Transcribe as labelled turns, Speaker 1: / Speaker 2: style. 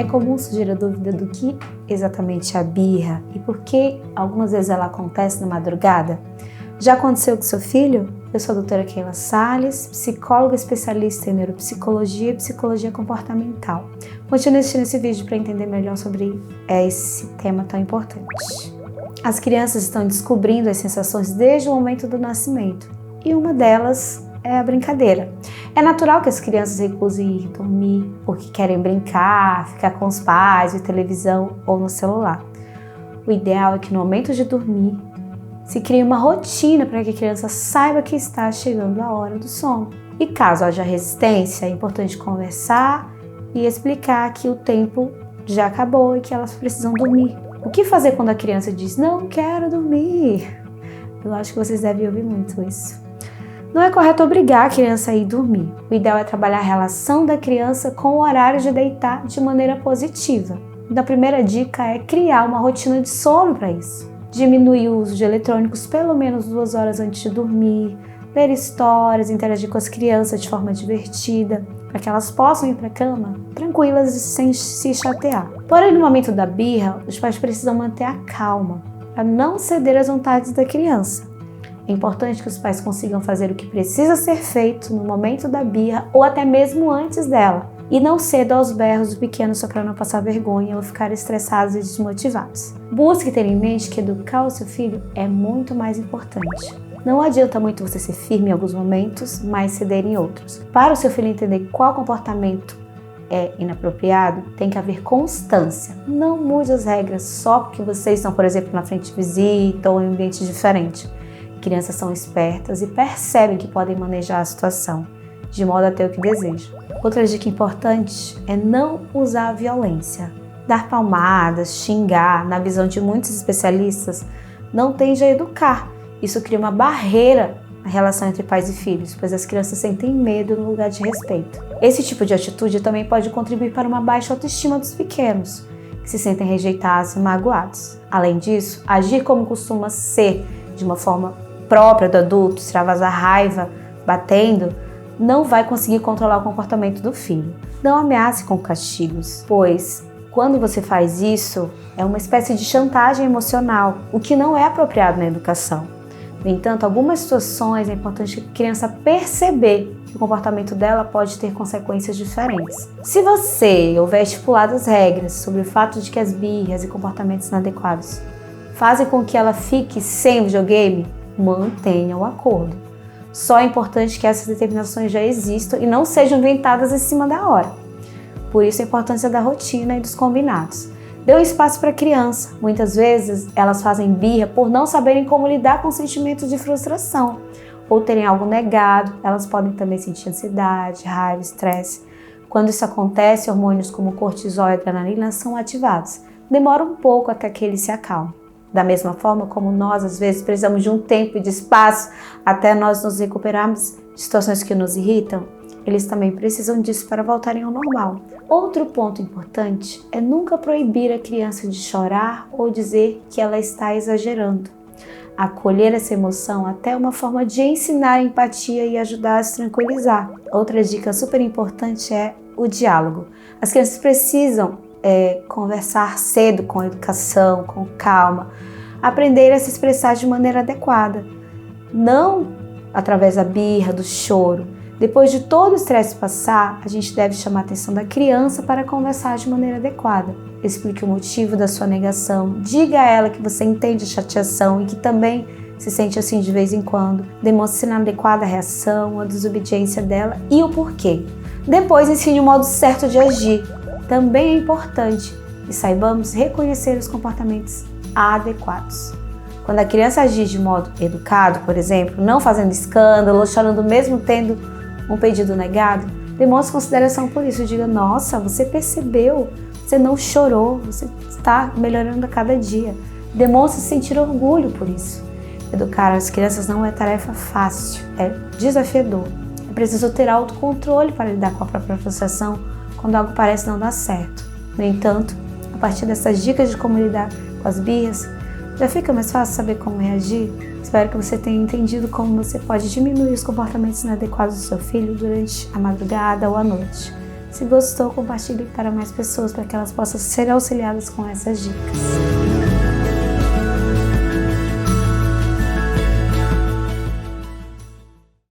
Speaker 1: É comum surgir a dúvida do que exatamente é a birra e por que algumas vezes ela acontece na madrugada. Já aconteceu com seu filho? Eu sou a doutora Keila Salles, psicóloga especialista em neuropsicologia e psicologia comportamental. Continue assistindo esse vídeo para entender melhor sobre esse tema tão importante. As crianças estão descobrindo as sensações desde o momento do nascimento e uma delas é a brincadeira. É natural que as crianças recusem ir dormir porque querem brincar, ficar com os pais, ver televisão ou no celular. O ideal é que no momento de dormir se crie uma rotina para que a criança saiba que está chegando a hora do sono. E caso haja resistência, é importante conversar e explicar que o tempo já acabou e que elas precisam dormir. O que fazer quando a criança diz, não quero dormir? Eu acho que vocês devem ouvir muito isso. Não é correto obrigar a criança a ir dormir. O ideal é trabalhar a relação da criança com o horário de deitar de maneira positiva. Então, a primeira dica é criar uma rotina de sono para isso. Diminuir o uso de eletrônicos pelo menos 2 horas antes de dormir, ler histórias, interagir com as crianças de forma divertida, para que elas possam ir para a cama tranquilas e sem se chatear. Porém, no momento da birra, os pais precisam manter a calma, para não ceder às vontades da criança. É importante que os pais consigam fazer o que precisa ser feito no momento da birra ou até mesmo antes dela, e não cedam aos berros do pequeno só para não passar vergonha ou ficar estressados e desmotivados. Busque ter em mente que educar o seu filho é muito mais importante. Não adianta muito você ser firme em alguns momentos, mas ceder em outros. Para o seu filho entender qual comportamento é inapropriado, tem que haver constância. Não mude as regras só porque vocês estão, por exemplo, na frente de visita ou em um ambiente diferente. Crianças são espertas e percebem que podem manejar a situação, de modo a ter o que desejam. Outra dica importante é não usar a violência. Dar palmadas, xingar, na visão de muitos especialistas, não tende a educar. Isso cria uma barreira na relação entre pais e filhos, pois as crianças sentem medo no lugar de respeito. Esse tipo de atitude também pode contribuir para uma baixa autoestima dos pequenos, que se sentem rejeitados e magoados. Além disso, agir como costuma ser, de uma forma própria do adulto, extravasar raiva, batendo, não vai conseguir controlar o comportamento do filho. Não ameace com castigos, pois quando você faz isso, é uma espécie de chantagem emocional, o que não é apropriado na educação. No entanto, algumas situações é importante a criança perceber que o comportamento dela pode ter consequências diferentes. Se você houver estipulado as regras sobre o fato de que as birras e comportamentos inadequados fazem com que ela fique sem videogame, mantenha o acordo. Só é importante que essas determinações já existam e não sejam inventadas em cima da hora. Por isso a importância da rotina e dos combinados. Dê um espaço para a criança. Muitas vezes elas fazem birra por não saberem como lidar com sentimentos de frustração ou terem algo negado. Elas podem também sentir ansiedade, raiva, estresse. Quando isso acontece, hormônios como cortisol e adrenalina são ativados. Demora um pouco até que eles se acalmem. Da mesma forma como nós, às vezes, precisamos de um tempo e de espaço até nós nos recuperarmos de situações que nos irritam, eles também precisam disso para voltarem ao normal. Outro ponto importante é nunca proibir a criança de chorar ou dizer que ela está exagerando. Acolher essa emoção até é uma forma de ensinar a empatia e ajudar a se tranquilizar. Outra dica super importante é o diálogo. As crianças precisam conversar cedo com educação, com calma, aprender a se expressar de maneira adequada, não através da birra, do choro. Depois de todo o estresse passar, a gente deve chamar a atenção da criança para conversar de maneira adequada. Explique o motivo da sua negação, diga a ela que você entende a chateação e que também se sente assim de vez em quando. Demonstre a adequada reação, a desobediência dela e o porquê. Depois ensine o modo certo de agir. Também é importante que saibamos reconhecer os comportamentos adequados. Quando a criança agir de modo educado, por exemplo, não fazendo escândalo, chorando mesmo tendo um pedido negado, demonstre consideração por isso. Diga, nossa, você percebeu, você não chorou, você está melhorando a cada dia. Demonstre sentir orgulho por isso. Educar as crianças não é tarefa fácil, é desafiador. É preciso ter autocontrole para lidar com a própria frustração quando algo parece não dar certo. No entanto, a partir dessas dicas de como lidar com as birras, já fica mais fácil saber como reagir? Espero que você tenha entendido como você pode diminuir os comportamentos inadequados do seu filho durante a madrugada ou a noite. Se gostou, compartilhe para mais pessoas, para que elas possam ser auxiliadas com essas dicas.